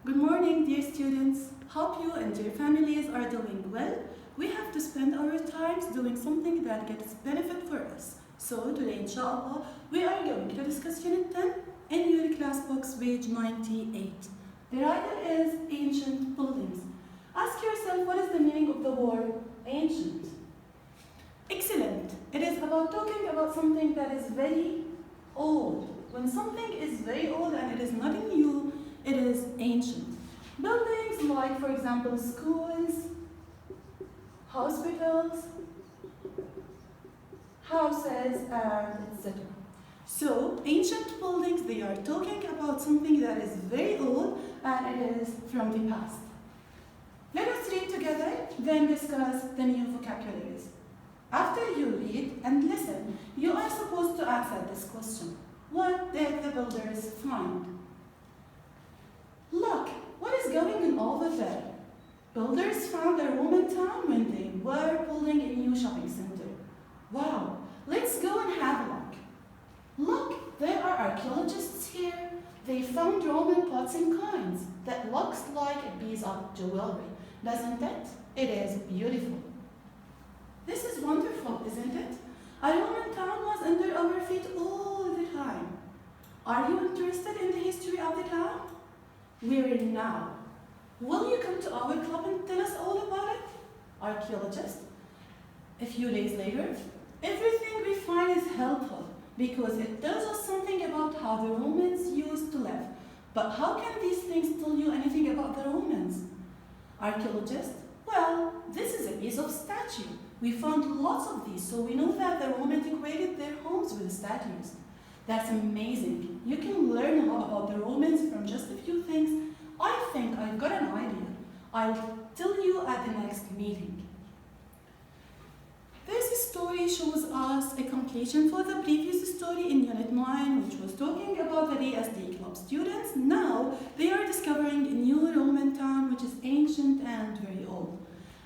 Good morning, dear students. Hope you and your families are doing well. We have to spend our times doing something that gets benefit for us. So today, inshallah, we are going to discuss Unit 10 in your class books, page 98. The title is Ancient Buildings. Ask yourself, what is the meaning of the word ancient? Excellent. It is about talking about something that is very old. When something is very old and it is not new, it is ancient. Buildings like, for example, schools, hospitals, houses, and etc. So, ancient buildings, they are talking about something that is very old and it is from the past. Let us read together, then discuss the new vocabularies. After you read and listen, you are supposed to answer this question. What did the builders find? Look, what is going on over there? Builders found a Roman town when they were building a new shopping center. Wow, let's go and have a look. Look, there are archaeologists here. They found Roman pots and coins that looks like a piece of jewelry, doesn't it? It is beautiful. This is wonderful, isn't it? A Roman town was under our feet all the time. Are you interested in the history of the town? We're in now. Will you come to our club and tell us all about it? Archaeologist. A few days later, everything we find is helpful because it tells us something about how the Romans used to live. But how can these things tell you anything about the Romans? Archaeologist. Well, this is a piece of statue. We found lots of these, so we know that the Romans decorated their homes with statues. That's amazing. You can learn a lot about the Romans from just a few things. I think I've got an idea. I'll tell you at the next meeting. This story shows us a completion for the previous story in Unit 9, which was talking about the DSD Club students. Now they are discovering a new Roman town which is ancient and very old.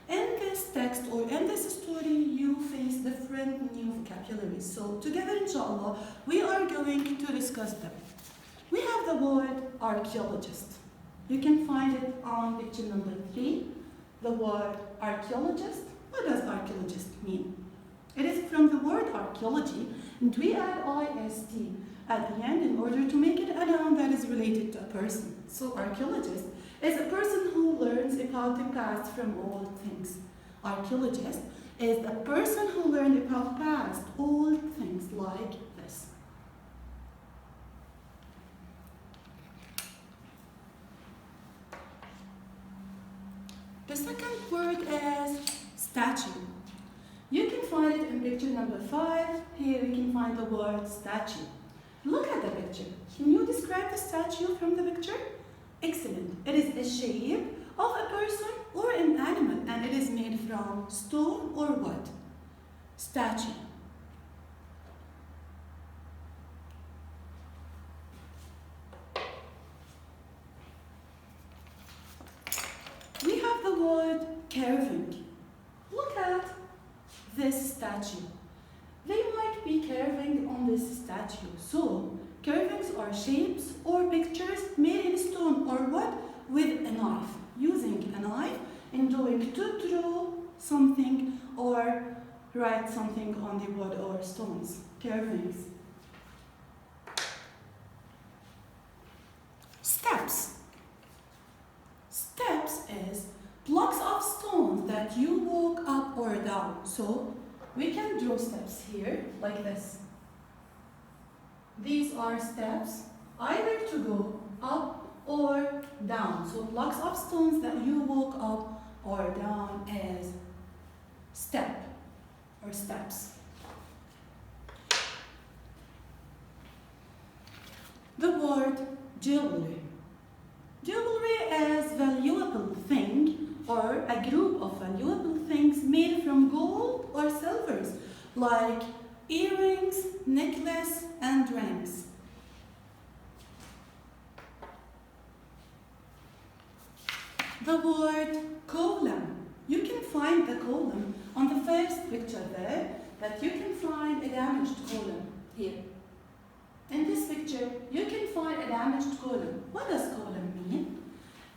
In this text or in this story, you face different new vocabularies. So together, inshallah, we are going to discuss them. We have the word archaeologist. You can find it on picture number 3. The word archaeologist. What does archaeologist mean? It is from the word archaeology, and we add IST at the end in order to make it a noun that is related to a person. So archaeologist is a person who learns about the past from old things. Archaeologist is a person who learned about past old things like this. The second word is statue. You can find it in picture number 5. Here we can find the word statue. Look at the picture. Can you describe the statue from the picture? Excellent. It is a shape of a person or an animal, and it is made from stone or wood. Statue. We have the word carving. Look at this statue. They might be carving on this statue. So, carvings are shapes or pictures made in stone or wood with a knife. Using a knife and doing to draw something or write something on the wood or stones. Carvings. Steps. Steps is blocks of stones that you walk up or down. So we can draw steps here like this. These are steps either to go up or down. So blocks of stones that you walk up or down is step or steps. The word jewelry. Jewelry is valuable thing or a group of valuable things made from gold or silvers like earrings, necklace, and rings. The word column. You can find the column on the first picture there, that you can find a damaged column here. In this picture, you can find a damaged column. What does column mean?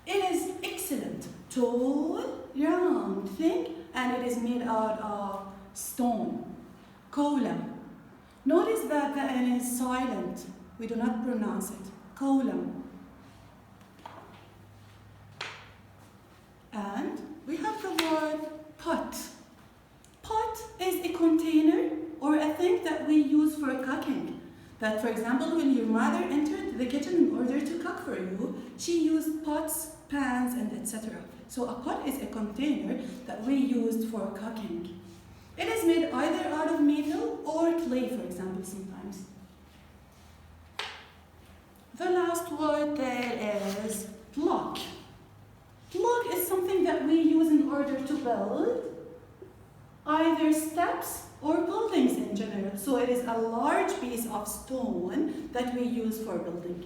It is excellent, tall, round thing, and it is made out of stone. Column. Notice that the N is silent. We do not pronounce it. Column. And we have the word pot. Pot is a container or a thing that we use for cooking. That, for example, when your mother entered the kitchen in order to cook for you, she used pots, pans, and etc. So a pot is a container that we used for cooking. It is made either out of metal or clay, for example, sometimes. The last word there is block. Block is something that we use in order to build either steps or buildings in general. So it is a large piece of stone that we use for building.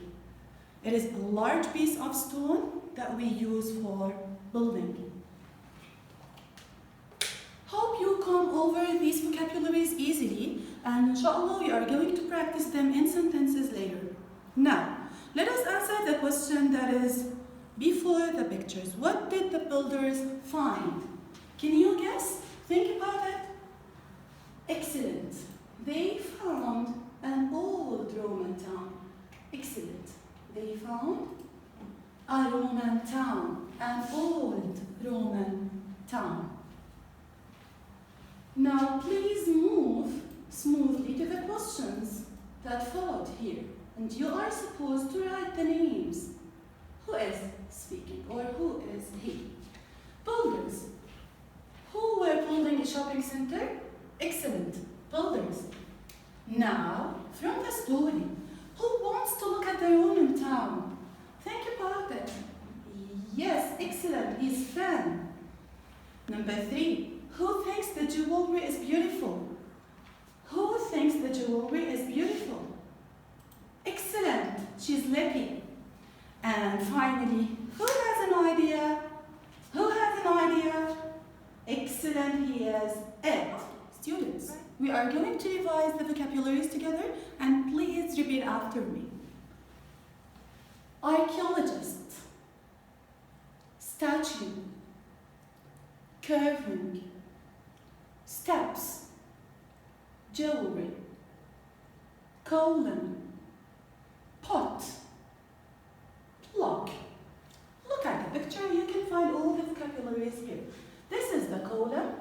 It is a large piece of stone that we use for building. Hope you come over these vocabularies easily, and inshallah we are going to practice them in sentences later. Now, let us answer the question that is before the pictures. What did the builders find? Can you guess? Think about it. Excellent. They found an old Roman town. Excellent. They found a Roman town, an old Roman town. Now please move smoothly to the questions that followed here. And you are supposed to write the names. Who is speaking or who is he? Builders. Who were building a shopping center? Excellent. Builders. Now, from the story, who wants to look at the Roman town? Think about it. Yes, excellent. He's fan. Number 3. Who thinks the jewelry is beautiful? Who thinks the jewelry is beautiful? Excellent. She's Lippy. And finally, who has an idea? Who has an idea? Excellent. He is Ed. Students, we are going to revise the vocabularies together, and please repeat after me. Archaeologist, statue, curving, steps, jewelry, colon, pot, block. Look at the picture, you can find all the vocabularies here. This is the colon,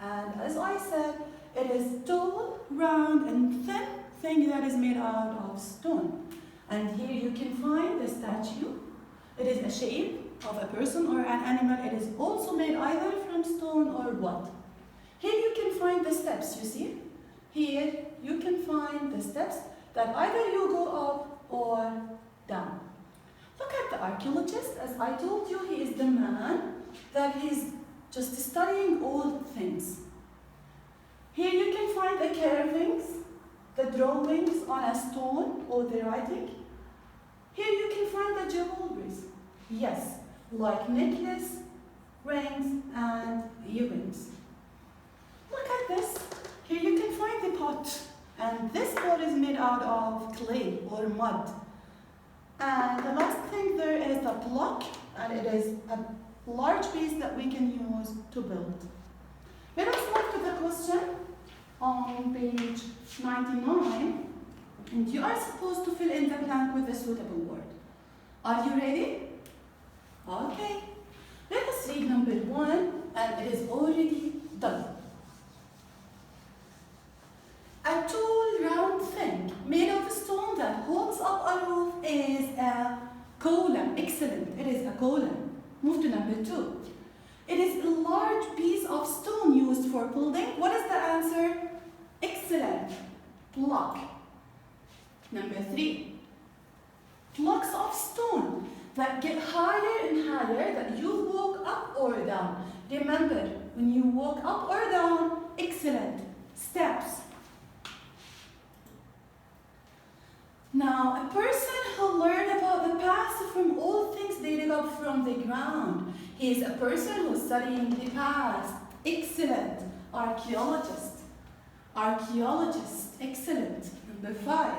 and as I said, it is tall, round, and thin thing that is made out of stone. And here you can find the statue. It is a shape of a person or an animal. It is also made either from stone or wood. Here you can find the steps, you see? Here you can find the steps that either you go up or down. Look at the archaeologist. As I told you, he is the man that is just studying old things. Here you can find the carvings, the drawings on a stone or the writing. Here you can find the jewelries. Yes, like necklace, rings, and earrings. Look at this. Here you can find the pot. And this pot is made out of clay or mud. And the last thing there is the block, and it is a large piece that we can use to build. Let us move to the question on page 99, and you are supposed to fill in the blank with a suitable word. Are you ready? Okay. Let us read number 1, and it is already done. A tall round thing made of stone that holds up a roof is a column. Excellent. It is a column. Move to number 2. It is a large piece of stone used for building. What is the answer? Excellent. Block. Number 3. Blocks of stone that get higher and higher that you walk up or down. Remember, when you walk up or down, excellent. Steps. Now, a person who learned about the past from all things they dig up from the ground. He is a person who is studying the past. Excellent. Archaeologist. Archaeologist. Excellent. Number 5.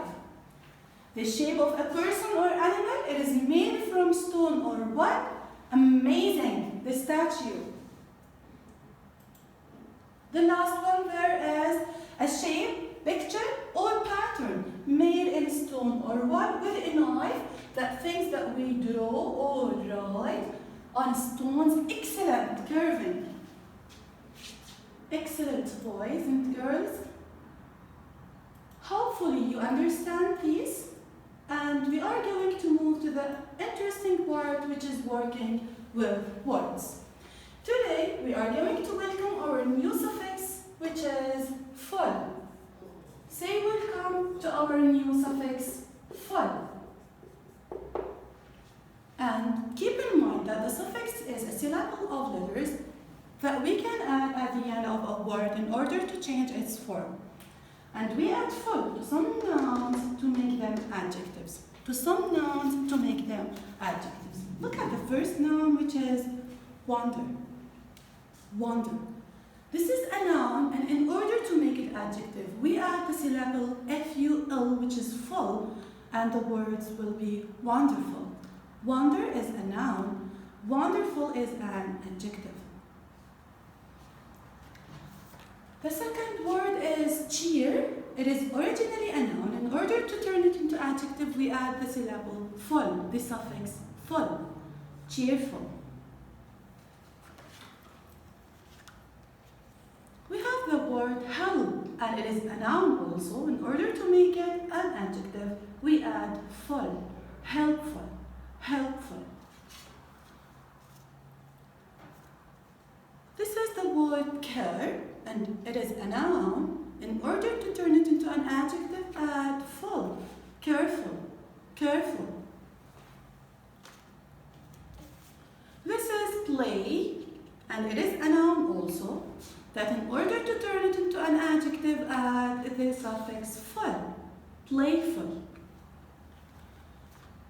The shape of a person or animal, it is made from stone or what? Amazing, the statue. The last one there is a shape, picture, or pattern made in stone or what? With a knife, that things that we draw or write on stones. Excellent, curving. Excellent, boys and girls. Hopefully you understand these, and we are going to move to the interesting part, which is working with words. Today we are going to welcome our new suffix, which is full. Say welcome to our new suffix full. And keep in mind that the suffix is a syllable of letters that we can add at the end of a word in order to change its form. And we add full to some nouns to make them adjectives. To some nouns to make them adjectives. Look at the first noun, which is wonder. Wonder. This is a noun, and in order to make it adjective, we add the syllable ful, which is full, and the words will be wonderful. Wonder is a noun. Wonderful is an adjective. The second word is cheer. It is originally a noun. In order to turn it into adjective, we add the syllable full, the suffix full. Cheerful. We have the word help, and it is a noun also. In order to make it an adjective, we add full. Helpful. Helpful. This is the word care, and it is a noun. In order to turn it into an adjective, add full. Careful. Careful. This is play, and it is a noun also, that in order to turn it into an adjective, add the suffix full. Playful.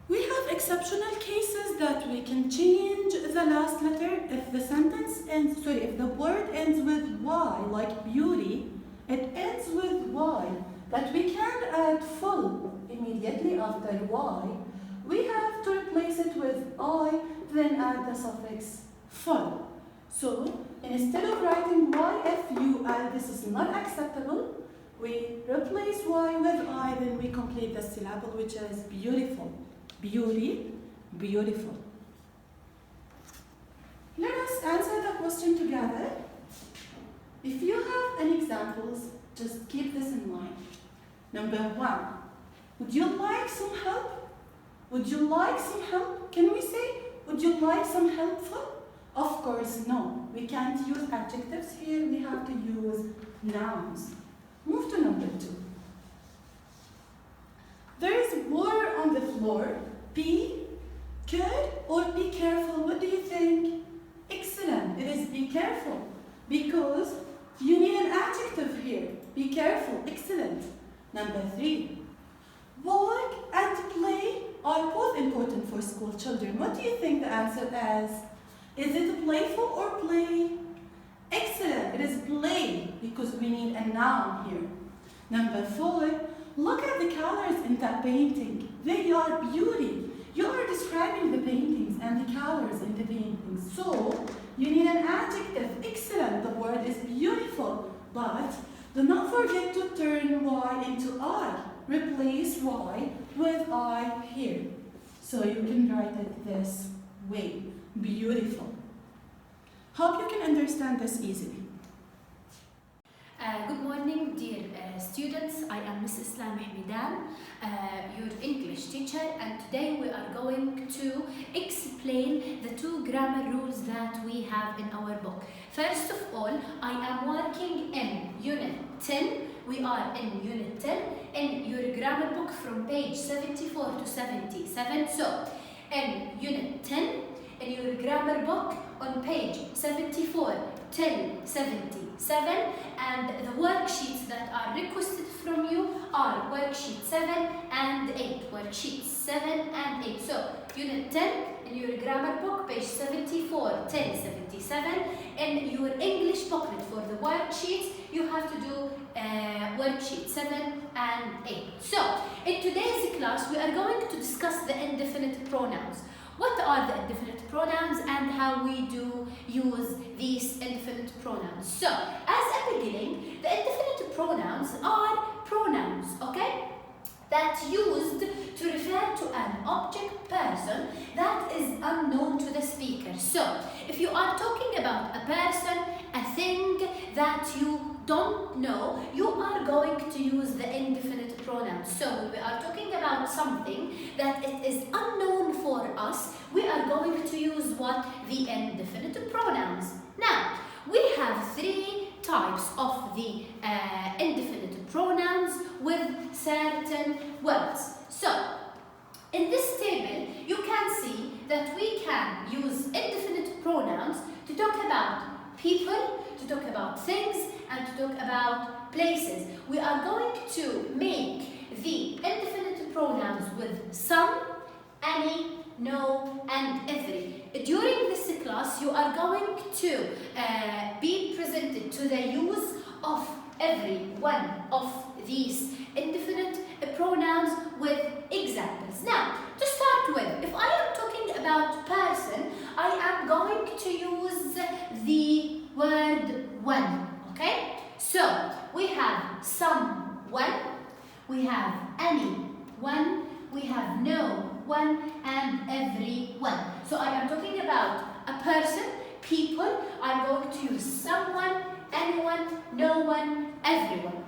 We have exceptional cases that we can change the last letter if the word ends with Y, like beauty, it ends with Y, that we can add full immediately after Y. We have to replace it with I, then add the suffix full. So, instead of writing YFUL, this is not acceptable. We replace Y with I, then we complete the syllable, which is beautiful. Beauty, beautiful. Let us answer the question together. If you have any examples, just keep this in mind. Number 1, would you like some help? Would you like some help? Can we say, would you like some helpful? Of course, no. We can't use adjectives here. We have to use nouns. Move to number 2. There is water on the floor. Be good or be careful? What do you think? Excellent. It is be careful, because you need an adjective here. Be careful. Excellent. Number 3. Work and play are both important for school children. What do you think the answer is? Is it playful or play? Excellent. It is play, because we need a noun here. Number 4. Look at the colors in that painting. They are beauty. You are describing the paintings and the colors in the paintings. So, you need an adjective. Excellent. The word is beautiful. But do not forget to turn Y into I. Replace Y with I here. So you can write it this way. Beautiful. Hope you can understand this easily. Good morning, dear students. I am Miss Islam Hamidan, your English teacher, and today we are going to explain the 2 grammar rules that we have in our book. First of all, I am working in Unit 10. We are in Unit 10 in your grammar book from page 74 to 77. So, in Unit 10, in your grammar book on page 74 till 77, and the worksheets that are requested from you are worksheet 7 and 8. Worksheets 7 and 8. So, Unit 10 in in your grammar book, page 74, 1077. In your English booklet for the worksheets, you have to do worksheet 7 and 8. So, in today's class, we are going to discuss the indefinite pronouns. What are the indefinite pronouns and how we do use these indefinite pronouns? So, as a beginning, the indefinite pronouns are pronouns, okay? That's used to refer to an object, person that is unknown to the speaker. So, if you are talking about a person, a thing that you don't know, you are going to use the indefinite pronouns. So, when we are talking about something that it is unknown for us, we are going to use what? The indefinite pronouns. Now, we have three types of the indefinite pronouns with certain words. So, in this table, you can see that we can use indefinite pronouns to talk about people, to talk about things, and to talk about places. We are going to make the indefinite pronouns with some, any, no, and every. During this class, you are going to be presented to the use of every one of these indefinite pronouns with examples. Now, to start with, if I am talking about person, I am going to use the word one, okay? So, we have someone, we have anyone, we have no one, and everyone. So, I am talking about a person, people. I'm going to use someone, anyone, no one, everyone.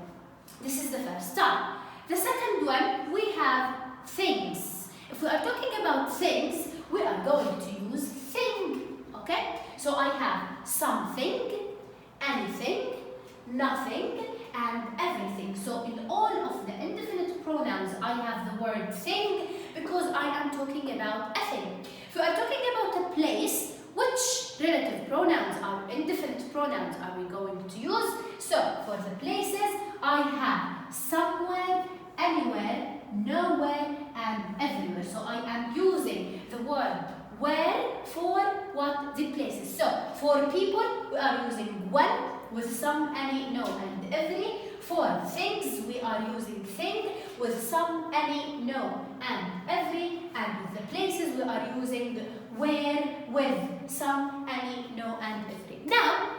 This is the first time. The second one, we have things. If we are talking about things, we are going to use thing, okay? So I have something, anything, nothing, and everything. So in all of the indefinite pronouns, I have the word thing because I am talking about a thing. If we are talking about a place, which relative pronouns or indefinite pronouns are we going to use? So, for the places, I have somewhere, anywhere, nowhere, and everywhere. So, I am using the word where for what? The places. So, for people, we are using one with some, any, no, and every. For things, we are using thing with some, any, no, and every. And with the places, we are using where with some, any, no, and every. Now,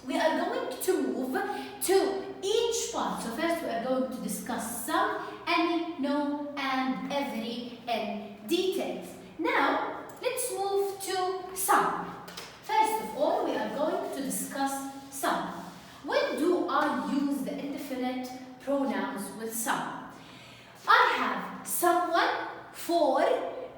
we are going to move to each part. So first we are going to discuss some, any, no, and every in details. Now, let's move to some. First of all, we are going to discuss some. When do I use the indefinite pronouns with some? I have someone for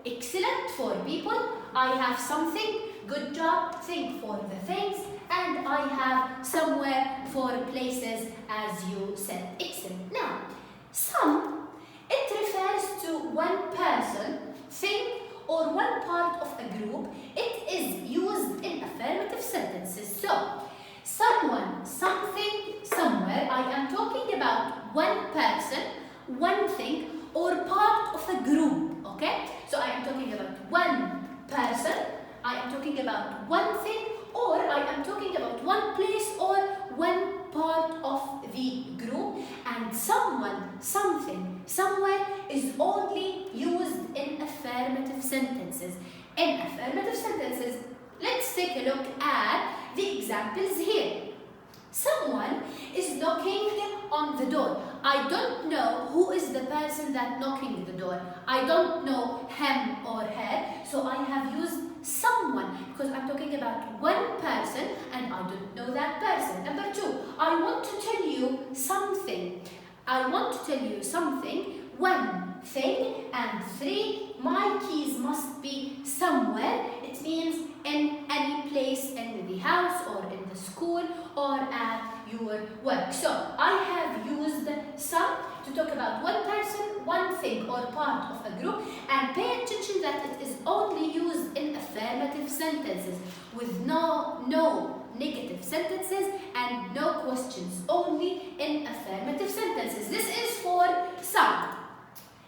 excellent, for people. I have something, good job, think for the things, and I have somewhere for places, as you said, excellent. Now, some, it refers to one person, thing, or one part of a group. It is used in affirmative sentences. So, someone, something, somewhere, I am talking about one person, one thing, or part of a group, okay? So, I am talking about one person, I am talking about one thing, or I am talking about one place or one part of the group. And someone, something, somewhere is only used in affirmative sentences. In affirmative sentences, let's take a look at the examples here. Someone is knocking on the door. I don't know who is the person that knocking the door. I don't know him or her, so I have used someone because I'm talking about one person and I don't know that person. Number two, I want to tell you something. I want to tell you something, one thing, and three, my keys must be somewhere. It means in any place, in the house or in the school or at your work. So I have used some to talk about one person, one thing or part of a group, and pay attention that it is only used in affirmative sentences with no negative sentences and no questions, only in affirmative sentences. This is for some.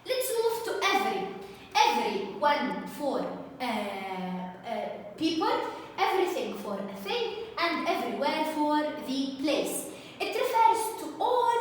Let's move to every. Every, one for people, everything for a thing, and everywhere for the place. It refers to all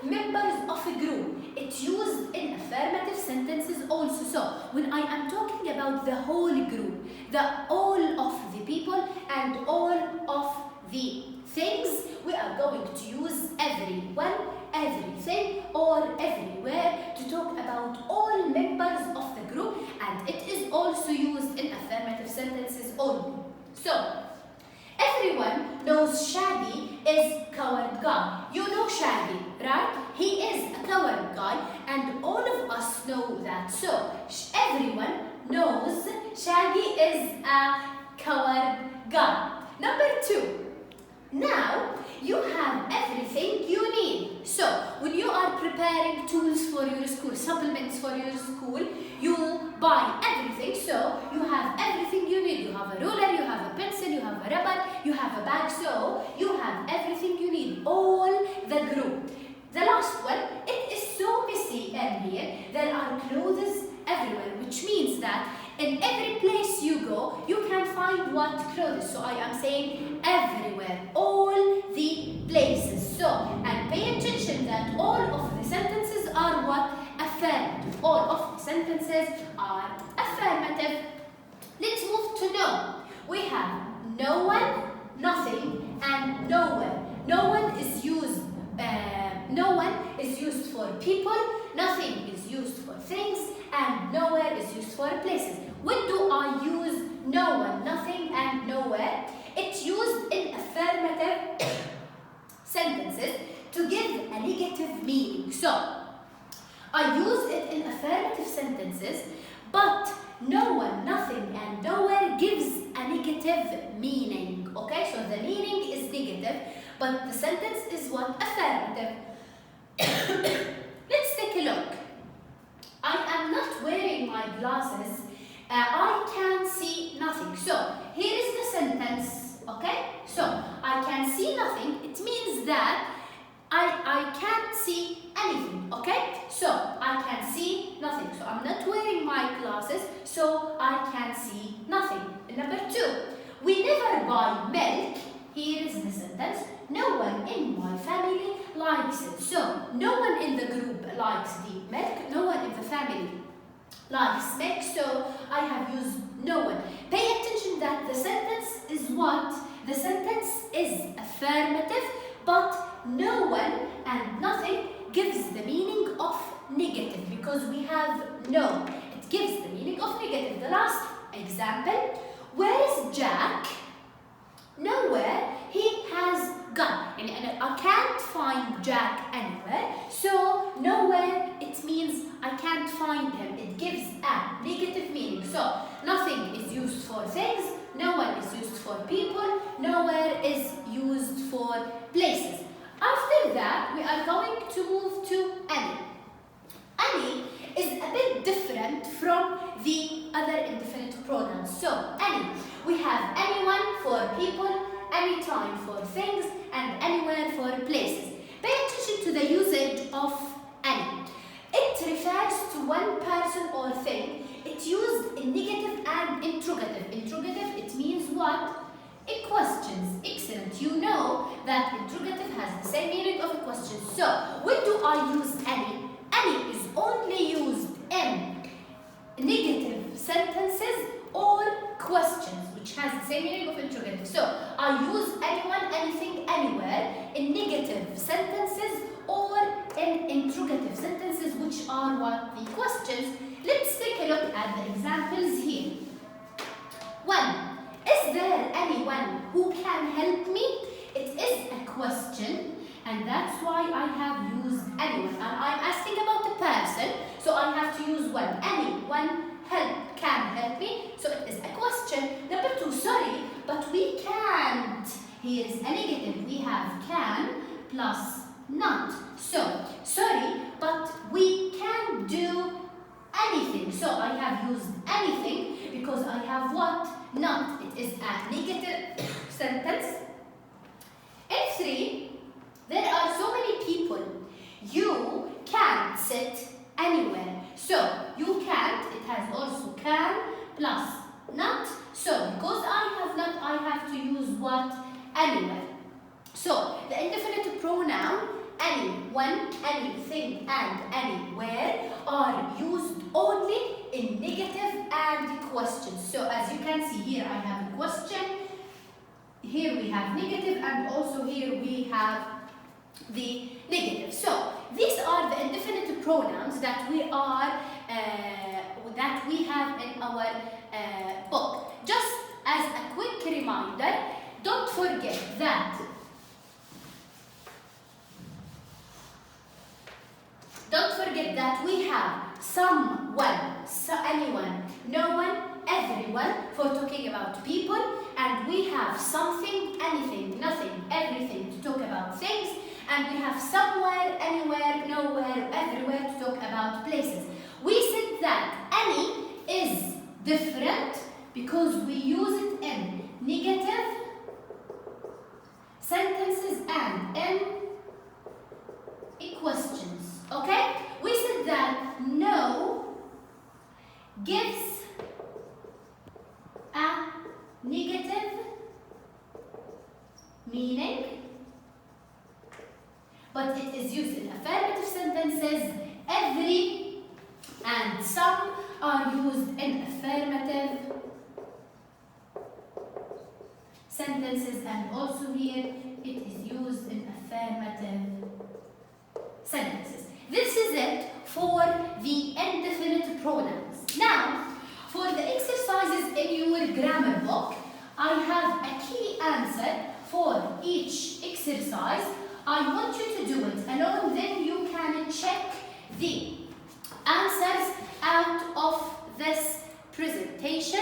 members of a group. It's used in affirmative sentences also. So when I am talking about the whole group, the all of the people and all of the things, we are going to use everyone, everything, or everywhere to talk about all members of the group, and it is also used in affirmative sentences only. So everyone knows Shaggy is a coward guy. You know Shaggy, right? He is a coward guy, and all of us know that. So everyone knows Shaggy is a coward guy. Number 2. Now you have everything you need. So when you are preparing tools for your school, supplements for your school, you buy everything. So you have everything you need. You have a ruler, you have a pencil, you have a rubber, you have a bag. So you have everything you need. All the group. The last one, it is so messy and here. There are clothes everywhere, which means that in every place you go, you can find what clothes. So I am saying everywhere, all the places. So, and pay attention that all of the sentences are what? Affirmative. All of the sentences are affirmative. Let's move to no. We have no one, nothing, and nowhere. No one is used. No one is used for people, nothing is used for things, and nowhere is used for places. When do I use no one, nothing, and nowhere? It's used in affirmative sentences to give a negative meaning. So, I use it in affirmative sentences, but no one, nothing, and nowhere gives a negative meaning. Okay, so the meaning is negative, but the sentence is what? Affirmative. Let's take a look. I am not wearing my glasses. I can see nothing. So here is the sentence. Okay. So I can see nothing. It means that I can't see anything. Okay. So I can see nothing. So I'm not wearing my glasses. So I can see nothing. Number 2. We never buy milk. Here is the sentence. No one in my family likes it. So, no one in the group likes the milk. No one in the family likes milk. So, I have used no one. Pay attention that the sentence is what? The sentence is affirmative, but no one and nothing gives the meaning of negative because we have no. It gives the meaning of negative. The last example. Where is Jack? Nowhere. He has gone. And I can't find Jack anywhere. So nowhere, it means I can't find him. It gives a negative meaning. So nothing is used for things. No one is used for people. Nowhere is used for places. After that, we are going to move to any. Any is a bit different from the other indefinite pronouns. So any. We have anyone for people, anytime for things, and anywhere for places. Pay attention to the usage of any. It refers to one person or thing. It's used in negative and interrogative. Interrogative, it means what? A questions. Excellent. You know that interrogative has the same meaning of a question. So, when do I use any? Any is only used in negative sentences or questions, which has the same meaning of interrogative. So, I use anyone, anything, anywhere in negative sentences or in interrogative sentences, which are what? The questions. Let's take a look at the examples here. 1. Is there anyone who can help me? It is a question, and that's why I have used anyone. And I'm asking about the person, so I have to use one. Anyone can help me, so it is a question. Number 2, sorry, but we can't. Here is a negative. We have can plus not. So, sorry, but we can't do anything. So, I have used anything because I have what? Not. It is a negative sentence. And 3, there are so many people. You can't sit anywhere. So, you can't, it has also can plus pronoun any, when, anything, and anywhere are used only in negative and questions. So as you can see here, I have a question. Here we have negative, and also here we have the negative. So these are the indefinite pronouns that we have in our book. Just as a quick reminder, don't forget that we have someone, anyone, no one, everyone for talking about people, and we have something, anything, nothing, everything to talk about things, and we have somewhere, anywhere, nowhere, everywhere to talk about places. We said that any is different because we use it in negative sentences and in questions. Okay? We said that no gives a negative meaning, but it is used in affirmative sentences. Every and some are used in affirmative sentences, and also here it is used in affirmative sentences. This is it for the indefinite pronouns. Now, for the exercises in your grammar book, I have a key answer for each exercise. I want you to do it alone, then you can check the answers out of this presentation.